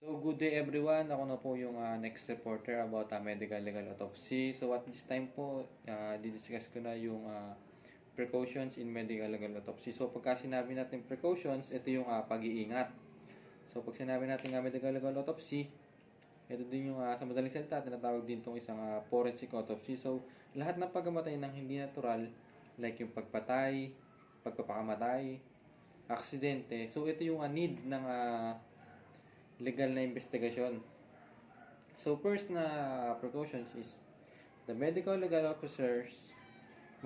So, good day everyone. Ako na po yung next reporter about medical legal autopsy. So, at this time po, didiscuss ko na yung precautions in medical legal autopsy. So, pagka sinabi natin precautions, ito yung pag-iingat. So, pag sinabi natin medical legal autopsy, ito din yung sa madaling salita, tinatawag din itong isang forensic autopsy. So, lahat ng pagkamatay ng hindi natural, like yung pagpatay, pagpapakamatay, aksidente. So, ito yung need ng legal na investigasyon. So, first na precautions is the medical legal officers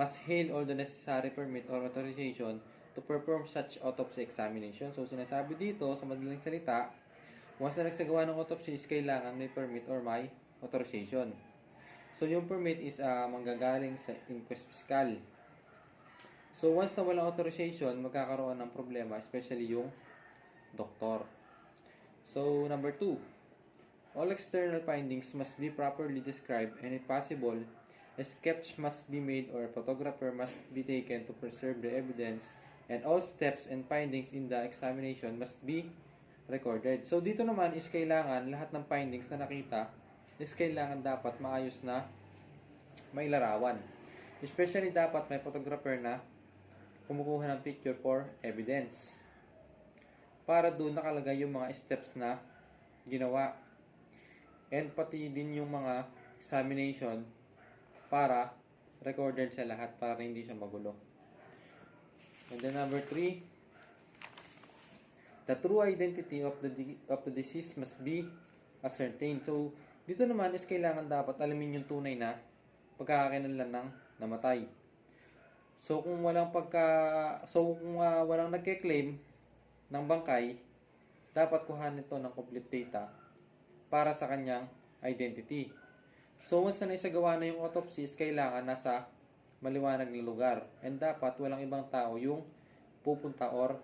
must hail all the necessary permit or authorization to perform such autopsy examination. So, sinasabi dito, sa madaling salita, once na nagsagawa ng autopsy is kailangan may permit or may authorization. So, yung permit is manggagaling sa inquest fiscal. So, once na walang authorization, magkakaroon ng problema, especially yung doktor. So, number 2, all external findings must be properly described and if possible, a sketch must be made or a photographer must be taken to preserve the evidence and all steps and findings in the examination must be recorded. So, dito naman is kailangan lahat ng findings na nakita is kailangan dapat maayos na mailarawan. Especially dapat may photographer na kumukuha ng picture for evidence. Para doon nakalagay yung mga steps na ginawa. And pati din yung mga examination para recorded sa lahat para hindi siya magulo. And then number 3, the true identity of the deceased must be ascertained. So, dito naman is kailangan dapat alamin yung tunay na pagkakakilanlan ng namatay. So, kung walang walang nagke-claim ng bangkay, dapat kuhanin ito ng complete data para sa kanyang identity. So, once na naisagawa na yung autopsy, kailangan nasa maliwanag na lugar. And dapat walang ibang tao yung pupunta or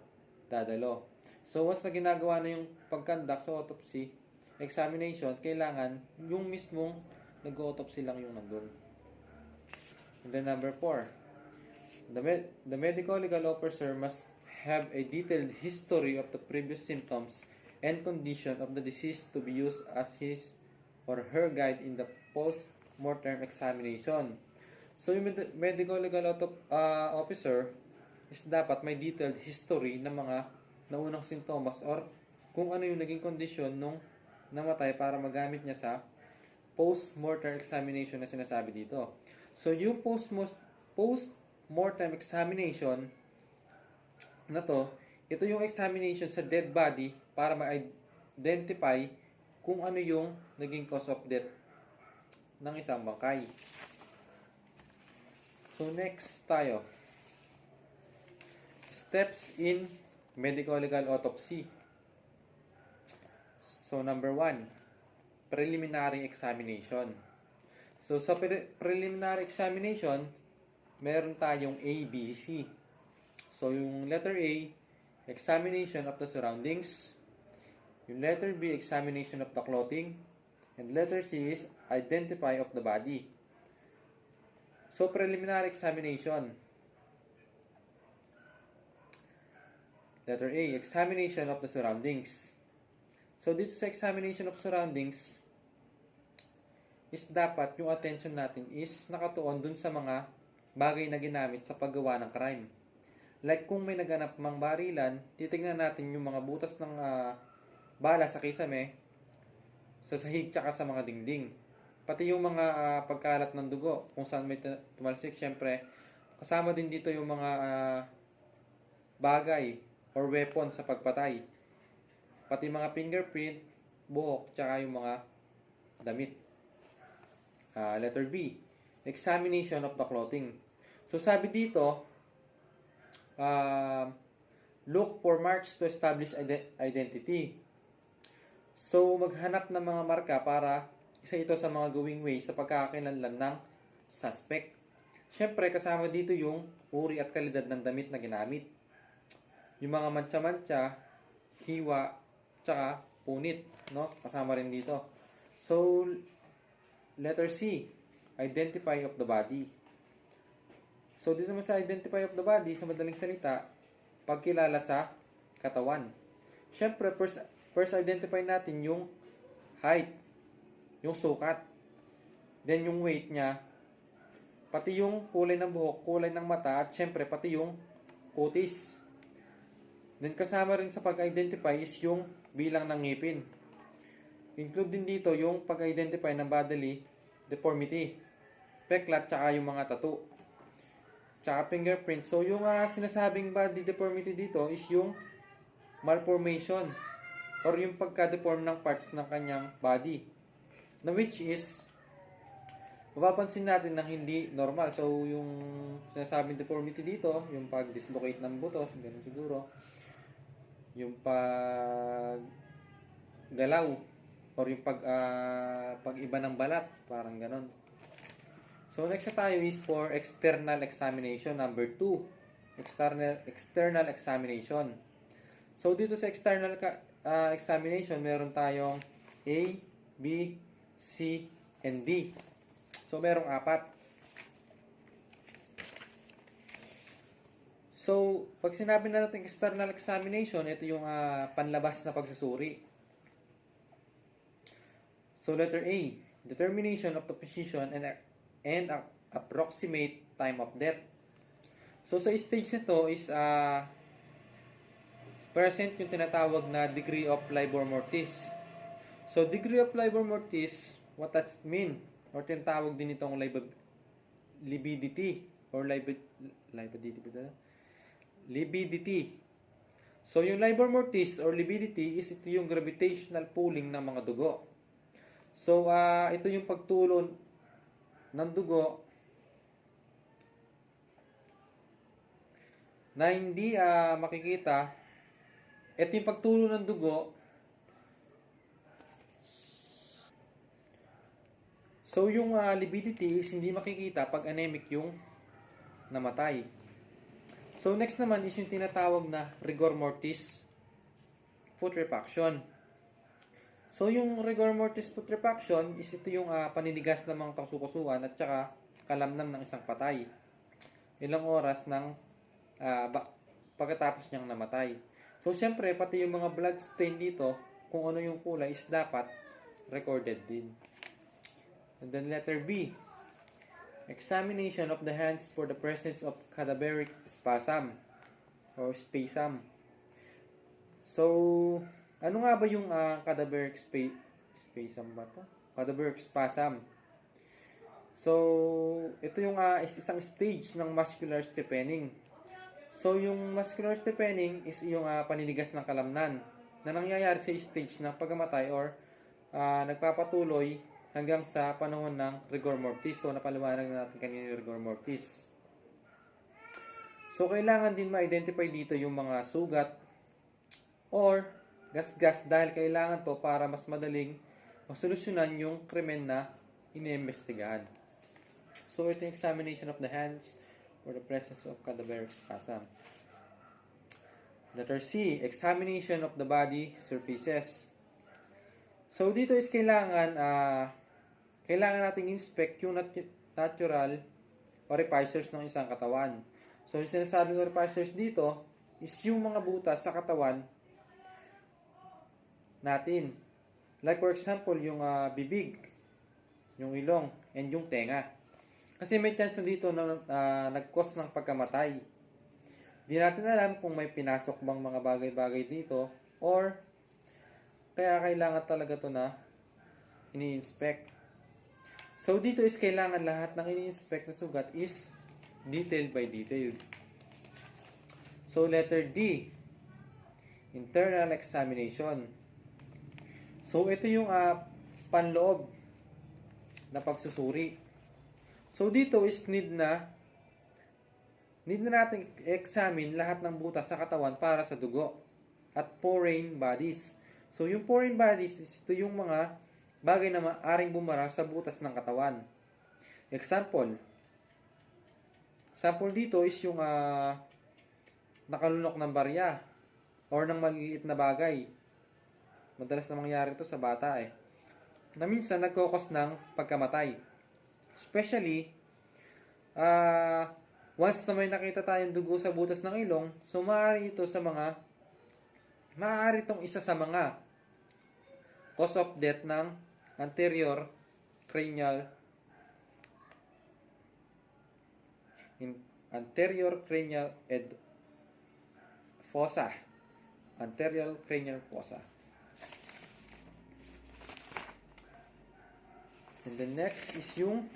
dadalo. So, once na ginagawa na yung pag-conduct sa autopsy examination, kailangan yung mismong nag-autopsy lang yung nandun. And then number 4, the medical legal officer must have a detailed history of the previous symptoms and condition of the deceased to be used as his or her guide in the post-mortem examination. So, yung medical legal officer is dapat may detailed history ng mga naunang sintomas or kung ano yung naging kondisyon nung namatay para magamit niya sa post-mortem examination na sinasabi dito. So, yung post-mortem examination na to, ito yung examination sa dead body para ma-identify kung ano yung naging cause of death ng isang bangkay. So, next tayo. Steps in medical legal autopsy. So, number 1, preliminary examination. So, sa preliminary examination, meron tayong A, B, C. So, yung letter A, examination of the surroundings. Yung letter B, examination of the clothing. And letter C is identify of the body. So, preliminary examination. Letter A, examination of the surroundings. So, dito sa examination of surroundings, is dapat yung attention natin is nakatuon dun sa mga bagay na ginamit sa paggawa ng crime. Like kung may naganap mang barilan, titignan natin yung mga butas ng bala sa kisame, sa sahig tsaka sa mga dingding. Pati yung mga pagkalat ng dugo, kung saan may tumalsik, syempre, kasama din dito yung mga bagay or weapon sa pagpatay. Pati mga fingerprint, buhok, tsaka yung mga damit. Letter B, examination of the clothing. So sabi dito, look for marks to establish identity. So, maghanap ng mga marka para isa ito sa mga going way sa pagkakakilanlan ng suspect. Siyempre, kasama dito yung uri at kalidad ng damit na ginamit. Yung mga mantsa-mantsa, hiwa, tsaka punit, no? Kasama rin dito. So, letter C, identify of the body. So, dito naman sa identify of the body, sa madaling salita, pagkilala sa katawan. Siyempre, first first identify natin yung height, yung sukat. Then yung weight niya, pati yung kulay ng buhok, kulay ng mata, at syempre pati yung kutis. Then kasama rin sa pag-identify is yung bilang ng ngipin. Include din dito yung pag-identify ng bodily deformity, peklat, tsaka yung mga tattoo, tsaka fingerprint. So yung sinasabing body deformity dito is yung malformation or yung pagka-deform ng parts ng kanyang body, na which is mapapansin natin ng hindi normal. So yung sinasabing deformity dito, yung pag-dislocate ng buto, ganun siguro, yung pag galaw or yung pag-iba ng balat, parang ganun. So next na tayo is for external examination number 2, external examination. So dito sa external examination, meron tayong A, B, C, and D. So merong 4. So pag sinabi na natin external examination, ito yung panlabas na pagsusuri. So letter A, determination of the position and approximate time of death. So sa stage nito is present yung tinatawag na degree of livor mortis. So degree of livor mortis, what that mean? Or tinatawag din itong libidity or libidity. So yung livor mortis or libidity is ito yung gravitational pulling ng mga dugo. So ito yung pagtulo ng dugo na hindi makikita. Ito yung pagtulo ng dugo. So yung libidity is hindi makikita pag anemic yung namatay. So next naman is yung tinatawag na rigor mortis putrefaction. So yung rigor mortis putrefaction is ito yung paninigas ng mga kasukusuan at saka kalamnam ng isang patay ilang oras ng pagkatapos niyang namatay. So syempre pati yung mga blood stain dito, kung ano yung kulay is dapat recorded din. And then letter B, examination of the hands for the presence of cadaveric spasm or spasm. So ano nga ba yung cadaveric spasm ba to? Cadaveric spasm. So, ito yung isang stage ng muscular stiffening. So, yung muscular stiffening is yung paninigas ng kalamnan na nangyayari sa stage ng pagkamatay or nagpapatuloy hanggang sa panahon ng rigor mortis. So, napaliwanag na natin kanina yung rigor mortis. So, kailangan din ma-identify dito yung mga sugat or gasgas dahil kailangan to para mas madaling masolusyonan yung krimen na iniimbestigahan. So, ito yung examination of the hands for the presence of cadaveric spasm. Letter C, examination of the body surfaces. So, dito is kailangan nating inspect yung natural orificers ng isang katawan. So, yung sinasabing orificers dito is yung mga butas sa katawan natin. Like for example, yung bibig, yung ilong, and yung tenga. Kasi may chance dito na nag-cause ng pagkamatay. Di natin alam kung may pinasok bang mga bagay-bagay dito or kaya kailangan talaga to na ini-inspect. So dito is kailangan lahat ng ini-inspect na sugat is detailed by detailed. So letter D, internal examination. So, ito yung panloob na pagsusuri. So, dito is need na natin examine lahat ng butas sa katawan para sa dugo at foreign bodies. So, yung foreign bodies is ito yung mga bagay na maaring bumara sa butas ng katawan. Example dito is yung nakalunok ng barya or ng maliliit na bagay. Madalas na mangyari ito sa bata na minsan nagkokos ng pagkamatay. Especially, once na may nakita tayong dugo sa butas ng ilong, so maaari itong isa sa mga cause of death ng anterior cranial fossa. Anterior cranial fossa. And the next is yung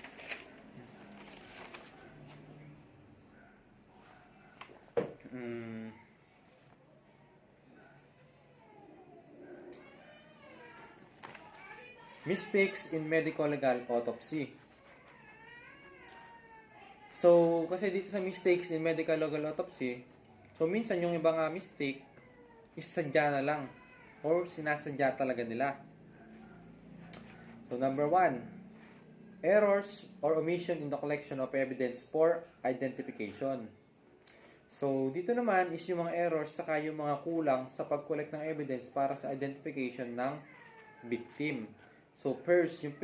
mistakes in medical legal autopsy. So, kasi dito sa mistakes in medical legal autopsy, so minsan yung ibang mistake is sadya na lang or sinasadya talaga nila. So, number 1, errors or omission in the collection of evidence for identification. So, dito naman is yung mga errors saka yung mga kulang sa pag-collect ng evidence para sa identification ng victim. So, first, yung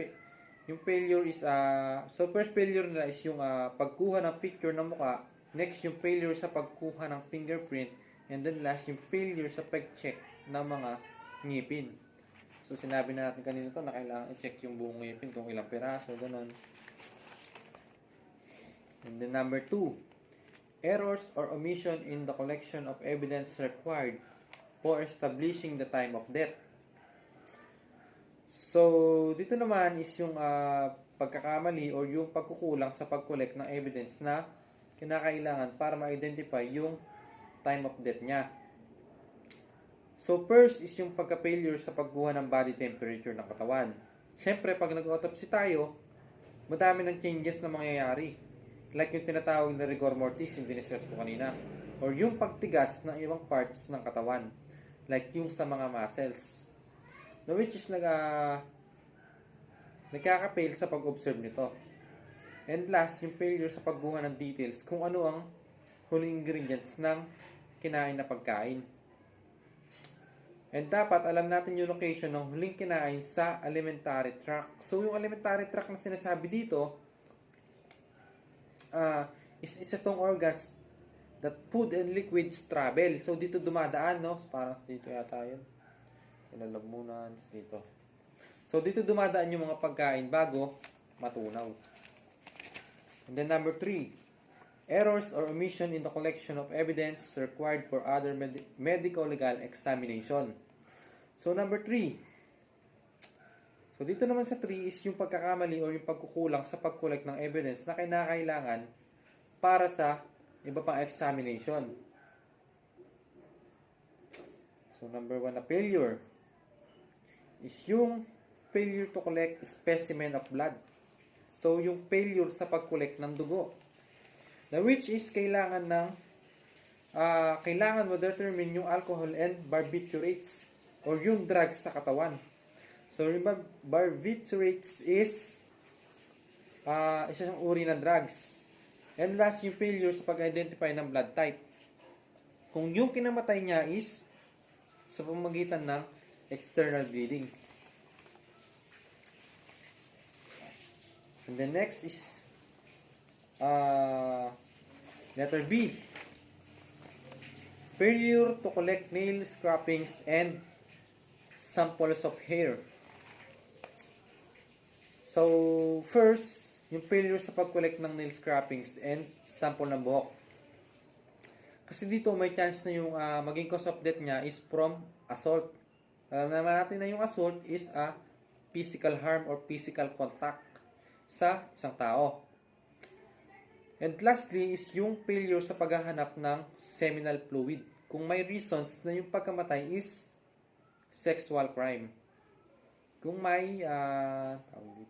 failure is, first failure nila is yung pagkuha ng picture ng muka. Next, yung failure sa pagkuha ng fingerprint. And then last, yung failure sa pag-check ng mga ngipin. So, sinabi na natin kanina to na kailangan i-check yung buong ngipin kung ilang piraso, ganun. And then number 2, errors or omission in the collection of evidence required for establishing the time of death. So, dito naman is yung pagkakamali or yung pagkukulang sa pag-collect ng evidence na kinakailangan para ma-identify yung time of death niya. So, first is yung pagka-failure sa pagkuha ng body temperature ng katawan. Siyempre, pag nag-autopsy tayo, madami ng changes na mangyayari. Like yung tinatawag na rigor mortis, yung diniscuss ko kanina. Or yung pagtigas ng ibang parts ng katawan. Like yung sa mga muscles. No, which is nagkaka-fail sa pag-observe nito. And last, yung failure sa pagbuha ng details kung ano ang huling ingredients ng kinain na pagkain. And dapat alam natin yung location ng huling kinain sa alimentary tract. So, yung alimentary tract na sinasabi dito is itong organs that food and liquids travel. So, dito dumadaan, no? Parang dito yata yun. Ilalamunan dito. So, dito dumadaan yung mga pagkain bago matunaw. And then number 3, errors or omission in the collection of evidence required for other medical legal examination. So, number 3. So, dito naman sa 3 is yung pagkakamali or yung pagkukulang sa pag-collect ng evidence na kinakailangan para sa iba pang examination. So, number 1 na failure is yung failure to collect specimen of blood. So, yung failure sa pag-collect ng dugo. Na which is kailangan mo determine yung alcohol and barbiturates or yung drugs sa katawan. So, remember, barbiturates is isa siyang uri ng drugs. And last, yung failure sa pag-identify ng blood type. Kung yung kinamatay niya is sa pamamagitan ng external bleeding. And the next is letter B. Failure to collect nail scrapings and samples of hair. So, first, yung failure sa pag-collect ng nail scrapings and sample ng buhok. Kasi dito may chance na yung maging cause of death niya is from assault. Alam naman natin na yung assault is a physical harm or physical contact sa isang tao. And lastly is yung failure sa paghahanap ng seminal fluid. Kung may reasons na yung pagkamatay is sexual crime. Kung may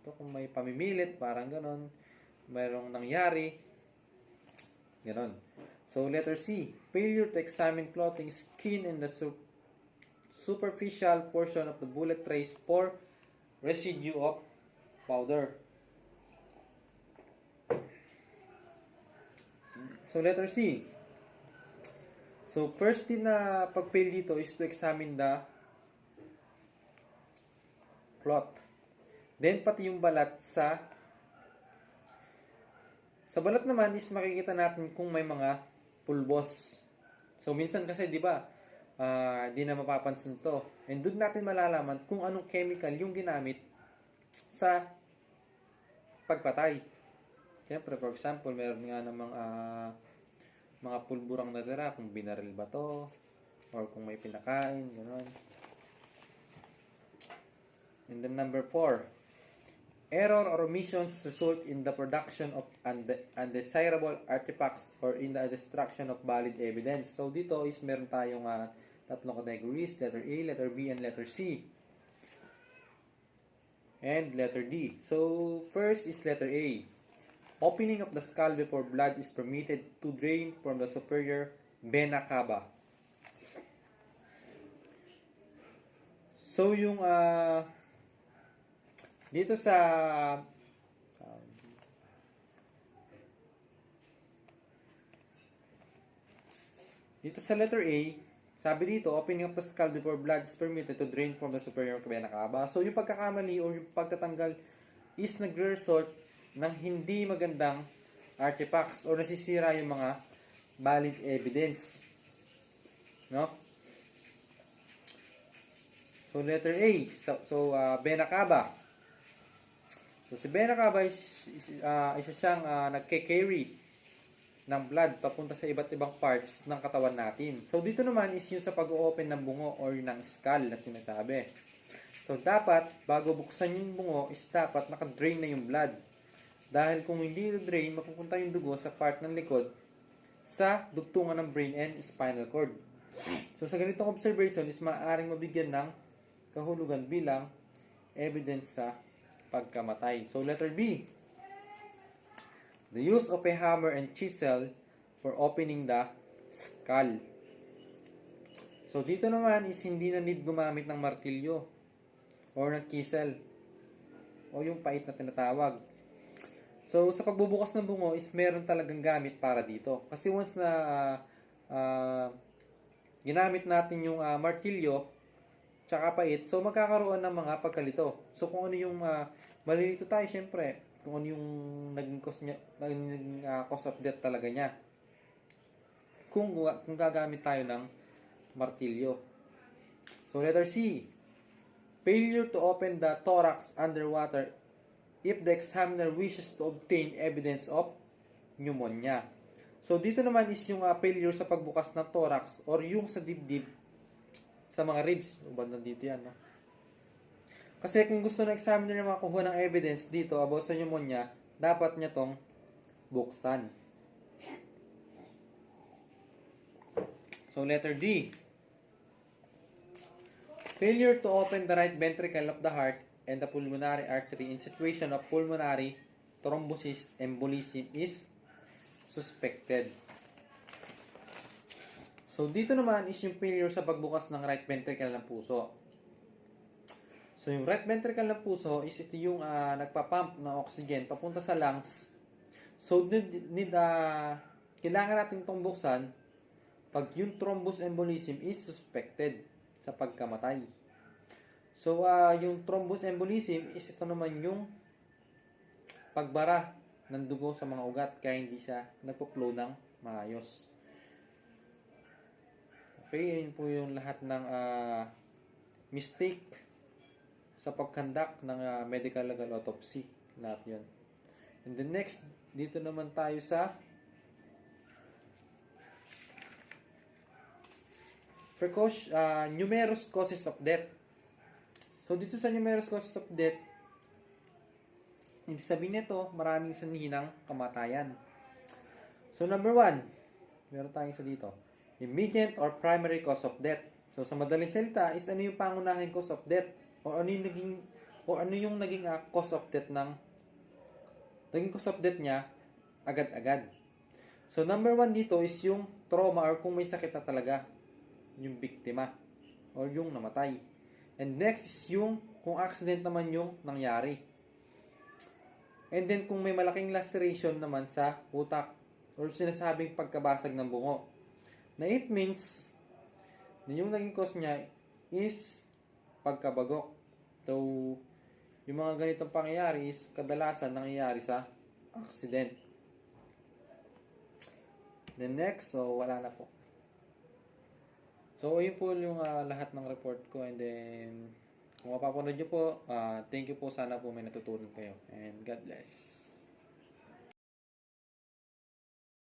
kung may pamimilit, parang ganon, mayroong nangyari, ganon. So, letter C, failure to examine clothing, skin, and the superficial portion of the bullet trace for residue of powder. So, letter C. So, first din na pag-fail dito is to examine the cloth. Then, pati yung balat sa balat naman is makikita natin kung may mga pulbos. So, minsan kasi, di ba, di na mapapansin to. And doon natin malalaman kung anong chemical yung ginamit sa pagpatay. Siyempre, for example, meron nga namang mga pulburang natira, kung binaril ba to, or kung may pinakain, gano'n. And then number 4, error or omissions result in the production of undesirable artifacts or in the destruction of valid evidence. So, dito is meron tayong tatlong categories, letter A, letter B, and letter C. And letter D. So, first is letter A. Opening of the skull before blood is permitted to drain from the superior vena cava. So, yung dito sa letter A, sabi dito, opening of the skull before blood is permitted to drain from the superior vena cava. So, yung pagkakamali o yung pagtatanggal is nagre-result ng hindi magandang artifacts o nasisira yung mga valid evidence. No? So, letter A. Vena cava. So, si vena cava isa siyang nagke-carry ng blood papunta sa iba't ibang parts ng katawan natin. So, dito naman is yung sa pag-open ng bungo or ng skull na sinasabi. So, dapat, bago buksan yung bungo, is dapat naka-drain na yung blood. Dahil kung hindi drain, mapupunta yung dugo sa part ng likod sa dugtungan ng brain and spinal cord. So, sa ganitong observation is maaaring mabigyan ng kahulugan bilang evidence sa pagkamatay. So, letter B. The use of a hammer and chisel for opening the skull. So, dito naman is hindi na need gumamit ng martilyo or ng chisel o yung pait na tinatawag. So, sa pagbubukas ng bungo is meron talagang gamit para dito. Kasi once na ginamit natin yung martilyo tsaka pait, so magkakaroon ng mga pagkalito. So, kung ano yung malilito tayo, syempre, kung ano yung naging cause of death talaga niya. Kung gagamit tayo ng martilyo. So, letter C. Failure to open the thorax underwater if the examiner wishes to obtain evidence of pneumonia. So, dito naman is yung failure sa pagbukas ng thorax or yung sa dibdib sa mga ribs. Banda dito yan, no? Kasi kung gusto ng examiner na makakuha ng evidence dito about sa pneumonia, dapat niya tong buksan. So, letter D. Failure to open the right ventricle of the heart and the pulmonary artery in situation of pulmonary thrombosis embolism is suspected. So, dito naman is yung failure sa pagbukas ng right ventricle ng puso. So, yung right ventricle ng puso is ito yung nagpapump ng oxygen papunta sa lungs. So, kailangan natin itong buksan pag yung thrombus embolism is suspected sa pagkamatay. So, yung thrombus embolism is ito naman yung pagbara ng dugo sa mga ugat kaya hindi siya nagpo-flow ng maayos. Okay, yun po yung lahat ng mistake sa pag-conduct ng medical legal autopsy. Lahat yun. And the next, dito naman tayo sa numerous causes of death. So, dito sa numerous causes of death, ibig sabihin nito, maraming sanhi ng kamatayan. So, number 1, meron tayong isa dito. Immediate or primary cause of death. So, sa madaling salita, is ano yung pangunahing cause of death? O ano yung naging cause of death naging cause of death niya agad-agad. So, number 1 dito is yung trauma or kung may sakit na talaga yung biktima or yung namatay. And next is yung kung accident naman yung nangyari. And then kung may malaking laceration naman sa utak or sinasabing pagkabasag ng bungo. Na it means na yung naging cause niya is pagkabagok. So, yung mga ganitong pangyayari is kadalasan nangyayari sa accident. The next, so wala na po. So, So, yun po yung lahat ng report ko. And then, kung mapapanood nyo po, thank you po. Sana po may natutunan kayo. And God bless.